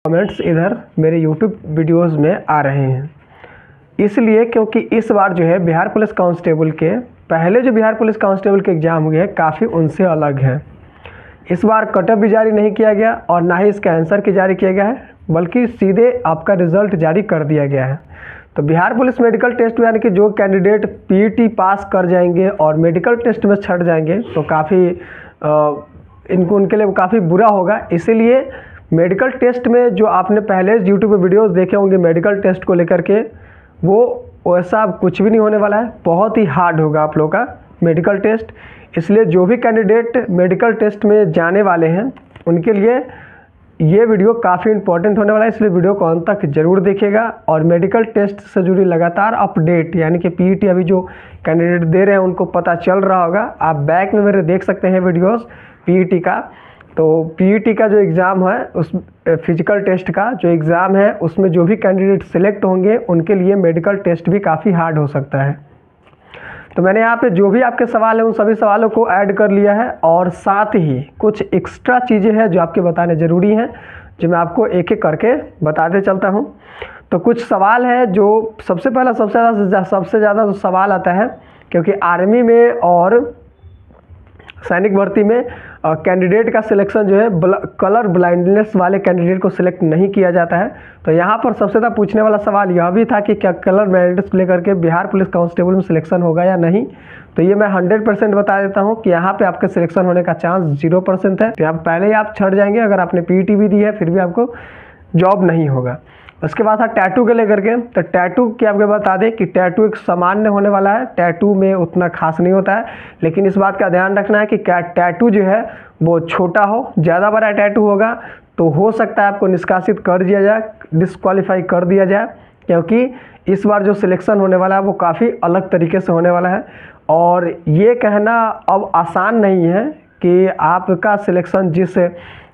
Comments इधर मेरे YouTube videos में आ रहे हैं, इसलिए क्योंकि इस बार जो है बिहार पुलिस कांस्टेबल के पहले जो बिहार पुलिस कांस्टेबल के एग्ज़ाम हुए हैं काफ़ी उनसे अलग है। इस बार कटअप भी जारी नहीं किया गया और ना ही इसका आंसर की जारी किया गया है, बल्कि सीधे आपका रिज़ल्ट जारी कर दिया गया है। तो बिहार पुलिस मेडिकल टेस्ट में यानी कि जो कैंडिडेट पीईटी पास कर जाएंगे और मेडिकल टेस्ट में छट जाएंगे तो काफ़ी उनके लिए काफ़ी बुरा होगा। इसीलिए मेडिकल टेस्ट में जो आपने पहले यूट्यूब पे वीडियोस देखे होंगे मेडिकल टेस्ट को लेकर के, वो वैसा कुछ भी नहीं होने वाला है। बहुत ही हार्ड होगा आप लोगों का मेडिकल टेस्ट। इसलिए जो भी कैंडिडेट मेडिकल टेस्ट में जाने वाले हैं उनके लिए ये वीडियो काफ़ी इंपॉर्टेंट होने वाला है, इसलिए वीडियो को अंत तक जरूर देखिएगा। और मेडिकल टेस्ट से जुड़ी लगातार अपडेट यानी कि पीईटी अभी जो कैंडिडेट दे रहे हैं उनको पता चल रहा होगा। आप बैक में मेरे देख सकते हैं वीडियोस पीईटी का। तो पीईटी का जो एग्ज़ाम है उस फिजिकल टेस्ट का जो एग्ज़ाम है उसमें जो भी कैंडिडेट सिलेक्ट होंगे उनके लिए मेडिकल टेस्ट भी काफ़ी हार्ड हो सकता है। तो मैंने यहाँ पे जो भी आपके सवाल हैं उन सभी सवालों को ऐड कर लिया है और साथ ही कुछ एक्स्ट्रा चीज़ें हैं जो आपके बताने ज़रूरी हैं, जो मैं आपको एक एक करके बताते चलता हूँ। तो कुछ सवाल है जो सबसे पहला सबसे ज़्यादा जो सवाल आता है, क्योंकि आर्मी में और सैनिक भर्ती में कैंडिडेट का सिलेक्शन जो है कलर ब्लाइंडनेस वाले कैंडिडेट को सिलेक्ट नहीं किया जाता है। तो यहाँ पर सबसे ज़्यादा पूछने वाला सवाल यह भी था कि क्या कलर ब्लाइंडनेस को लेकर के बिहार पुलिस कांस्टेबल में सिलेक्शन होगा या नहीं। तो ये मैं 100% बता देता हूँ कि यहाँ पे आपका सिलेक्शन होने का चांस 0% है। तो यहाँ पहले ही आप छट जाएंगे, अगर आपने पीईटी भी दी है फिर भी आपको जॉब नहीं होगा। उसके बाद था टैटू के लेकर के। तो टैटू की आपको बता दें कि टैटू एक सामान्य होने वाला है, टैटू में उतना खास नहीं होता है, लेकिन इस बात का ध्यान रखना है कि क्या टैटू जो है वो छोटा हो। ज़्यादा बड़ा टैटू होगा तो हो सकता है आपको निष्कासित कर दिया जाए, डिस्क्वालीफाई कर दिया जाए, क्योंकि इस बार जो सिलेक्शन होने वाला है वो काफ़ी अलग तरीके से होने वाला है। और ये कहना अब आसान नहीं है कि आपका सिलेक्शन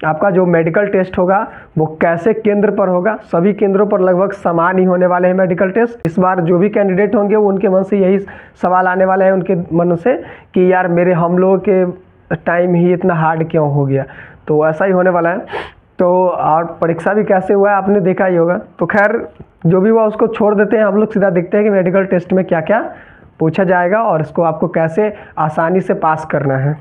आपका जो मेडिकल टेस्ट होगा वो कैसे केंद्र पर होगा। सभी केंद्रों पर लगभग समान ही होने वाले हैं मेडिकल टेस्ट। इस बार जो भी कैंडिडेट होंगे वो उनके मन से यही सवाल आने वाला है उनके मन से कि यार मेरे हम लोगों के टाइम ही इतना हार्ड क्यों हो गया। तो ऐसा ही होने वाला है। तो और परीक्षा भी कैसे हुआ है आपने देखा ही होगा। तो खैर जो भी हुआ उसको छोड़ देते हैं, हम लोग सीधा देखते हैं कि मेडिकल टेस्ट में क्या क्या पूछा जाएगा और इसको आपको कैसे आसानी से पास करना है।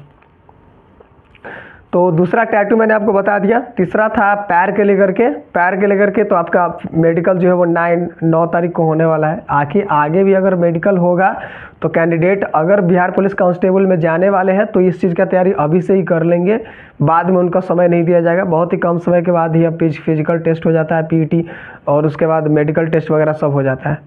तो दूसरा टैटू मैंने आपको बता दिया। तीसरा था पैर के लेकर के। तो आपका मेडिकल जो है वो 9 तारीख को होने वाला है। आगे भी अगर मेडिकल होगा तो कैंडिडेट अगर बिहार पुलिस कांस्टेबल में जाने वाले हैं तो इस चीज़ का तैयारी अभी से ही कर लेंगे, बाद में उनका समय नहीं दिया जाएगा। बहुत ही कम समय के बाद ही अब फिजिकल टेस्ट हो जाता है पीईटी, और उसके बाद मेडिकल टेस्ट वगैरह सब हो जाता है।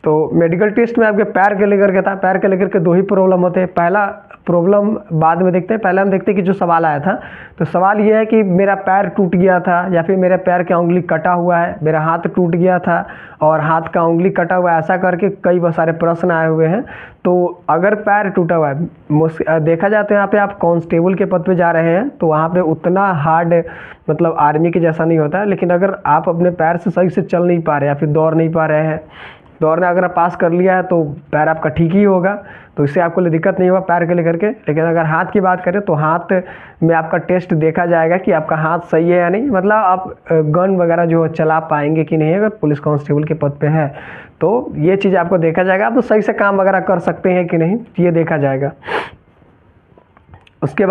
तो मेडिकल टेस्ट में आपके पैर के लेकर के था। पैर के लेकर के 2 ही प्रॉब्लम होते हैं। पहला प्रॉब्लम बाद में देखते हैं, पहले हम देखते हैं कि जो सवाल आया था। तो सवाल ये है कि मेरा पैर टूट गया था या फिर मेरे पैर का उंगली कटा हुआ है, मेरा हाथ टूट गया था और हाथ का उंगली कटा हुआ है, ऐसा करके कई सारे प्रश्न आए हुए हैं। तो अगर पैर टूटा हुआ है, देखा जाए तो यहाँ पे आप कांस्टेबल के पद पे जा रहे हैं तो वहाँ पे उतना हार्ड मतलब आर्मी के जैसा नहीं होता है। लेकिन अगर आप अपने पैर से सही से चल नहीं पा रहे या फिर दौड़ नहीं पा रहे हैं, दौड़ना अगर आप पास कर लिया है तो पैर आपका ठीक ही होगा, तो इससे आपको दिक्कत नहीं होगा पैर के लेकर के। लेकिन अगर हाथ की बात करें तो हाथ में आपका टेस्ट देखा जाएगा कि आपका हाथ सही है या नहीं, मतलब आप गन वगैरह जो चला पाएंगे कि नहीं अगर पुलिस कांस्टेबल के पद पे है। तो ये चीज़ आपको देखा जाएगा, आप तो सही से काम वगैरह कर सकते हैं कि नहीं ये देखा जाएगा। उसके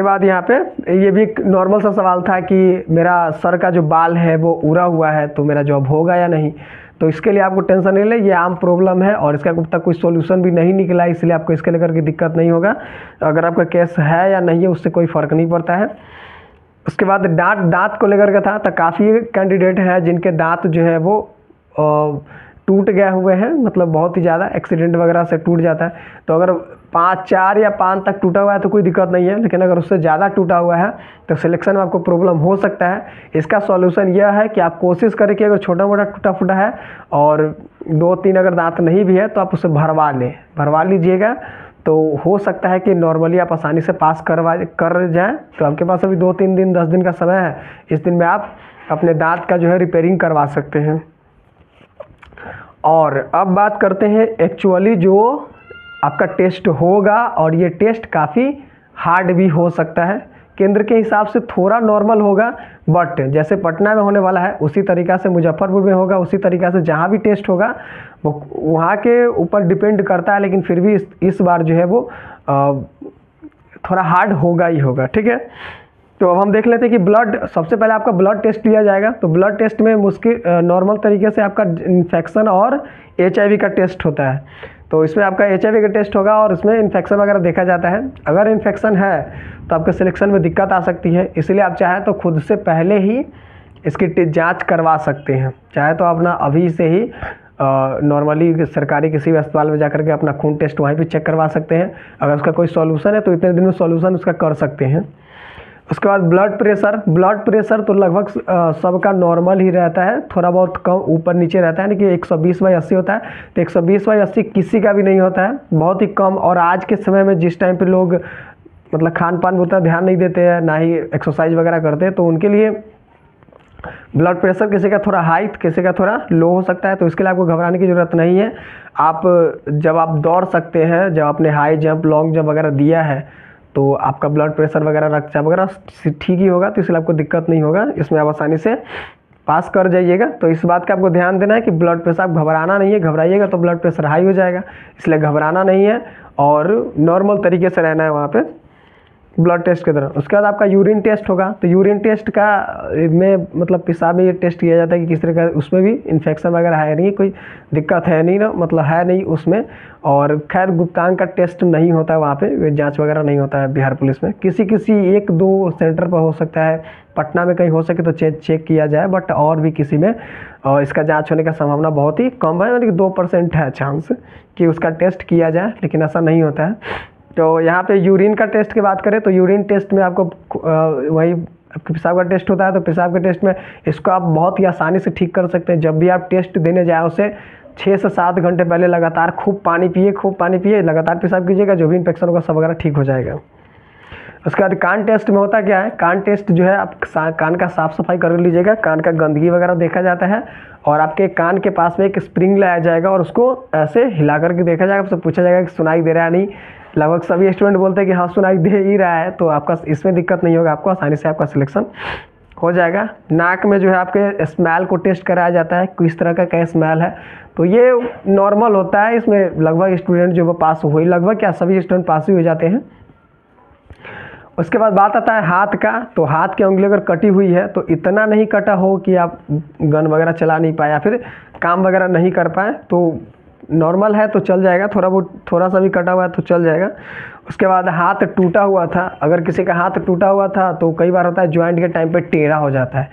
बाद यहाँ पे ये भी एक नॉर्मल सा सवाल था कि मेरा सर का जो बाल है वो उड़ा हुआ है तो मेरा जॉब होगा या नहीं। तो इसके लिए आपको टेंशन नहीं ले, ये आम प्रॉब्लम है और इसका अब तक कोई सॉल्यूशन भी नहीं निकला, इसलिए आपको इसके लेकर के दिक्कत नहीं होगा। अगर आपका केस है या नहीं है उससे कोई फ़र्क नहीं पड़ता है। उसके बाद दांत को लेकर के था। तो काफ़ी कैंडिडेट हैं जिनके दांत जो है वो टूट गए हुए हैं, मतलब बहुत ही ज़्यादा एक्सीडेंट वगैरह से टूट जाता है। तो अगर 4 या 5 तक टूटा हुआ है तो कोई दिक्कत नहीं है, लेकिन अगर उससे ज़्यादा टूटा हुआ है तो सिलेक्शन में आपको प्रॉब्लम हो सकता है। इसका सॉल्यूशन यह है कि आप कोशिश करें कि अगर छोटा मोटा टूटा फूटा है और 2-3 अगर दांत नहीं भी है तो आप उसे भरवा लीजिएगा। तो हो सकता है कि नॉर्मली आप आसानी से पास कर जाएँ। तो आपके पास अभी 2-3 दिन 10 दिन का समय है, इस दिन में आप अपने दांत का जो है रिपेयरिंग करवा सकते हैं। और अब बात करते हैं एक्चुअली जो आपका टेस्ट होगा, और ये टेस्ट काफ़ी हार्ड भी हो सकता है केंद्र के हिसाब से थोड़ा नॉर्मल होगा, बट जैसे पटना में होने वाला है उसी तरीक़ा से मुजफ्फरपुर में होगा, उसी तरीक़ा से जहाँ भी टेस्ट होगा वो वहाँ के ऊपर डिपेंड करता है। लेकिन फिर भी इस बार जो है वो थोड़ा हार्ड होगा ही होगा, ठीक है। तो अब हम देख लेते हैं कि ब्लड, सबसे पहले आपका ब्लड टेस्ट लिया जाएगा। तो ब्लड टेस्ट में मुश्किल नॉर्मल तरीके से आपका इन्फेक्शन और HIV का टेस्ट होता है। तो इसमें आपका HIV का टेस्ट होगा और उसमें इन्फेक्शन वगैरह देखा जाता है। अगर इन्फेक्शन है तो आपके सिलेक्शन में दिक्कत आ सकती है, इसलिए आप चाहे तो खुद से पहले ही इसकी जांच करवा सकते हैं। चाहे तो अपना अभी से ही नॉर्मली सरकारी किसी भी अस्पताल में जाकर के अपना खून टेस्ट वहीं पे चेक करवा सकते हैं। अगर उसका कोई सॉल्यूशन है तो इतने दिन में सॉल्यूशन उसका कर सकते हैं। उसके बाद ब्लड प्रेशर तो लगभग सबका नॉर्मल ही रहता है, थोड़ा बहुत कम ऊपर नीचे रहता है, यानी कि 120/80 होता है। तो 120/80 किसी का भी नहीं होता है, बहुत ही कम। और आज के समय में जिस टाइम पे लोग मतलब खान पान पर उतना ध्यान नहीं देते हैं, ना ही एक्सरसाइज वगैरह करते हैं, तो उनके लिए ब्लड प्रेशर किसी का थोड़ा हाई किसी का थोड़ा लो हो सकता है। तो इसके लिए आपको घबराने की ज़रूरत नहीं है। जब आप दौड़ सकते हैं, जब आपने हाई जंप लॉन्ग जंप वगैरह दिया है तो आपका ब्लड प्रेशर वगैरह रक्तचाप वगैरह ठीक ही होगा, तो इसलिए आपको दिक्कत नहीं होगा, इसमें आप आसानी से पास कर जाइएगा। तो इस बात का आपको ध्यान देना है कि ब्लड प्रेशर, आप घबराना नहीं है, घबराइएगा तो ब्लड प्रेशर हाई हो जाएगा, इसलिए घबराना नहीं है और नॉर्मल तरीके से रहना है वहाँ पे ब्लड टेस्ट के दौरान। उसके बाद आपका यूरिन टेस्ट होगा। तो यूरिन टेस्ट का में मतलब पेशाब में ये टेस्ट किया जाता है कि किस तरह का, उसमें भी इन्फेक्शन वगैरह है नहीं, कोई दिक्कत है नहीं ना, मतलब है नहीं उसमें। और खैर गुप्तांग का टेस्ट नहीं होता है वहाँ पे, जांच वगैरह नहीं होता है बिहार पुलिस में। किसी 1-2 सेंटर पर हो सकता है, पटना में कहीं हो सके तो चेक किया जाए, बट और भी किसी में इसका जांच होने का संभावना बहुत ही कम है, यानी कि 2% है चांस कि उसका टेस्ट किया जाए, लेकिन ऐसा नहीं होता है। तो यहाँ पे यूरिन का टेस्ट की बात करें तो यूरिन टेस्ट में आपको वही आपके पेशाब का टेस्ट होता है। तो पेशाब के टेस्ट में इसको आप बहुत ही आसानी से ठीक कर सकते हैं। जब भी आप टेस्ट देने जाए उसे 6 से 7 घंटे पहले लगातार खूब पानी पिए, लगातार पेशाब कीजिएगा, जो भी इन्फेक्शन होगा सब वगैरह ठीक हो जाएगा। उसके बाद कान टेस्ट में होता क्या है, कान टेस्ट जो है आप कान का साफ़ सफाई कर लीजिएगा, कान का गंदगी वगैरह देखा जाता है और आपके कान के पास में एक स्प्रिंग लाया जाएगा और उसको ऐसे हिला करके देखा जाएगा, आपसे पूछा जाएगा कि सुनाई दे रहा है नहीं। लगभग सभी स्टूडेंट बोलते हैं कि हाँ सुनाई दे ही रहा है, तो आपका इसमें दिक्कत नहीं होगा, आपको आसानी से आपका सिलेक्शन हो जाएगा। नाक में जो है आपके स्मेल को टेस्ट कराया जाता है, किस तरह का क्या स्मेल है, तो ये नॉर्मल होता है। इसमें लगभग स्टूडेंट जो वो पास हुई, लगभग क्या सभी स्टूडेंट पास ही हो जाते हैं। उसके बाद बात आता है हाथ का। तो हाथ की उंगली अगर कटी हुई है तो इतना नहीं कटा हो कि आप गन वगैरह चला नहीं पाए या फिर काम वगैरह नहीं कर पाए, तो नॉर्मल है तो चल जाएगा, थोड़ा सा भी कटा हुआ है तो चल जाएगा। उसके बाद हाथ टूटा हुआ था, अगर किसी का हाथ टूटा हुआ था तो कई बार होता है ज्वाइंट के टाइम पे टेढ़ा हो जाता है,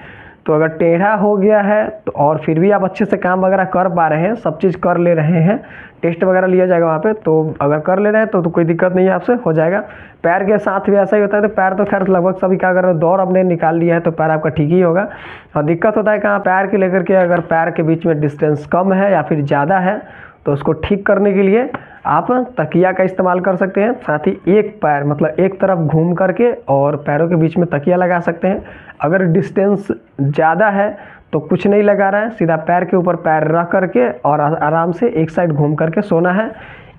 तो अगर टेढ़ा हो गया है तो और फिर भी आप अच्छे से काम वगैरह कर पा रहे हैं, सब चीज़ कर ले रहे हैं, टेस्ट वगैरह लिया जाएगा वहाँ पे, तो अगर कर ले रहे हैं तो कोई दिक्कत नहीं है, आपसे हो जाएगा। पैर के साथ भी ऐसा ही होता है। तो पैर तो खैर लगभग सभी क्या कर रहे हो, दौड़ अपने निकाल लिया है तो पैर आपका ठीक ही होगा। और दिक्कत होता है कहाँ, पैर के लेकर के, अगर पैर के बीच में डिस्टेंस कम है या फिर ज़्यादा है तो उसको ठीक करने के लिए आप तकिया का इस्तेमाल कर सकते हैं। साथ ही एक पैर मतलब एक तरफ घूम करके और पैरों के बीच में तकिया लगा सकते हैं। अगर डिस्टेंस ज़्यादा है तो कुछ नहीं लगा रहा है, सीधा पैर के ऊपर पैर रख करके और आराम से एक साइड घूम करके सोना है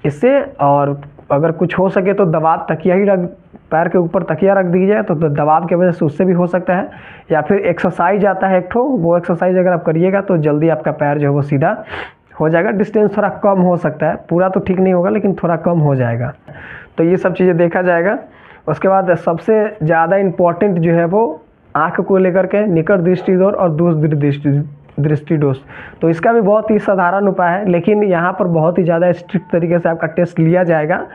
इससे। और अगर कुछ हो सके तो दबाव तकिया ही रख, पैर के ऊपर तकिया रख दीजिए तो दबाव की वजह से उससे भी हो सकता है। या फिर एक्सरसाइज आता है एक ठो, वो एक्सरसाइज अगर आप करिएगा तो जल्दी आपका पैर जो है वो सीधा हो जाएगा। डिस्टेंस थोड़ा कम हो सकता है, पूरा तो ठीक नहीं होगा लेकिन थोड़ा कम हो जाएगा। तो ये सब चीज़ें देखा जाएगा। उसके बाद सबसे ज़्यादा इम्पॉर्टेंट जो है वो आँख को लेकर के निकट दृष्टि दोष और दूर दृष्टि दोष। तो इसका भी बहुत ही साधारण उपाय है, लेकिन यहाँ पर बहुत ही ज़्यादा स्ट्रिक्ट तरीके से आपका टेस्ट लिया जाएगा।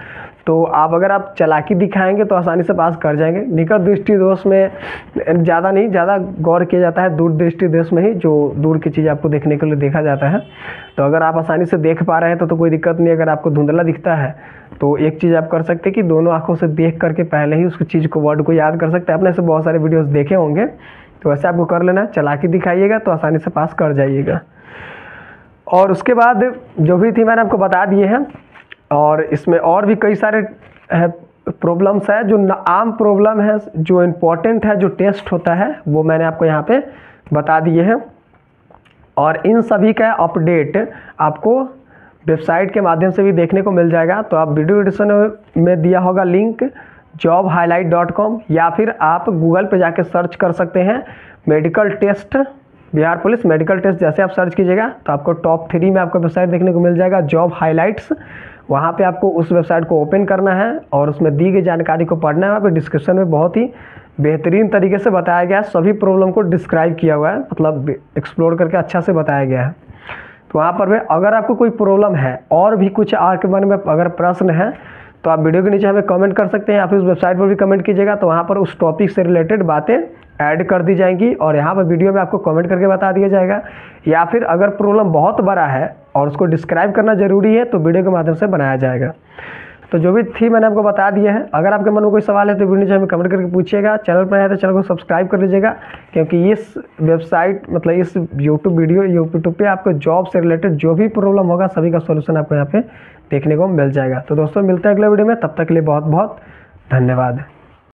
तो अगर आप चालाकी दिखाएंगे तो आसानी से पास कर जाएंगे। निकट दृष्टि दोष में ज़्यादा गौर किया जाता है, दूर दृष्टि दोष में ही जो दूर की चीज़ आपको देखने के लिए देखा जाता है। तो अगर आप आसानी से देख पा रहे हैं तो कोई दिक्कत नहीं। अगर आपको धुंधला दिखता है तो एक चीज़ आप कर सकते हैं कि दोनों आँखों से देख करके पहले ही उसकी चीज़ को, वर्ड को याद कर सकते हैं। आपने से बहुत सारे वीडियोज़ देखे होंगे, तो वैसे आपको कर लेना है। चालाकी दिखाइएगा तो आसानी से पास कर जाइएगा। और उसके बाद जो भी थी मैंने आपको बता दिए हैं, और इसमें और भी कई सारे प्रॉब्लम्स है जो आम प्रॉब्लम है, जो इम्पोर्टेंट है, जो टेस्ट होता है वो मैंने आपको यहाँ पे बता दिए हैं। और इन सभी का अपडेट आपको वेबसाइट के माध्यम से भी देखने को मिल जाएगा। तो आप वीडियो डिस्क्रिप्शन में दिया होगा लिंक, jobhighlight.com, या फिर आप गूगल पे जाके सर्च कर सकते हैं medical test, Bihar police medical test. जैसे आप सर्च कीजिएगा तो आपको टॉप 3 में आपको वेबसाइट देखने को मिल जाएगा, जॉब हाइलाइट्स। वहाँ पे आपको उस वेबसाइट को ओपन करना है और उसमें दी गई जानकारी को पढ़ना है। वहाँ पे डिस्क्रिप्शन में बहुत ही बेहतरीन तरीके से बताया गया है, सभी प्रॉब्लम को डिस्क्राइब किया हुआ है, मतलब एक्सप्लोर करके अच्छा से बताया गया है। तो वहाँ पर भी अगर आपको कोई प्रॉब्लम है और भी कुछ आपके मन में अगर प्रश्न है तो आप वीडियो के नीचे हमें कमेंट कर सकते हैं, या फिर उस वेबसाइट पर भी कमेंट कीजिएगा, तो वहाँ पर उस टॉपिक से रिलेटेड बातें ऐड कर दी जाएंगी और यहाँ पर वीडियो में आपको कमेंट करके बता दिया जाएगा। या फिर अगर प्रॉब्लम बहुत बड़ा है और उसको डिस्क्राइब करना ज़रूरी है तो वीडियो के माध्यम से बनाया जाएगा। तो जो भी थी मैंने आपको बता दिया है। अगर आपके मन में कोई सवाल है तो वीडियो नीचे हमें कमेंट करके पूछिएगा। चैनल पर आए तो चैनल को सब्सक्राइब कर लीजिएगा, क्योंकि इस वेबसाइट मतलब इस यूट्यूब पे आपको जॉब से रिलेटेड जो भी प्रॉब्लम होगा सभी का सोल्यूशन आपको यहाँ पे देखने को मिल जाएगा। तो दोस्तों मिलते हैं अगले वीडियो में, तब तक के लिए बहुत बहुत धन्यवाद।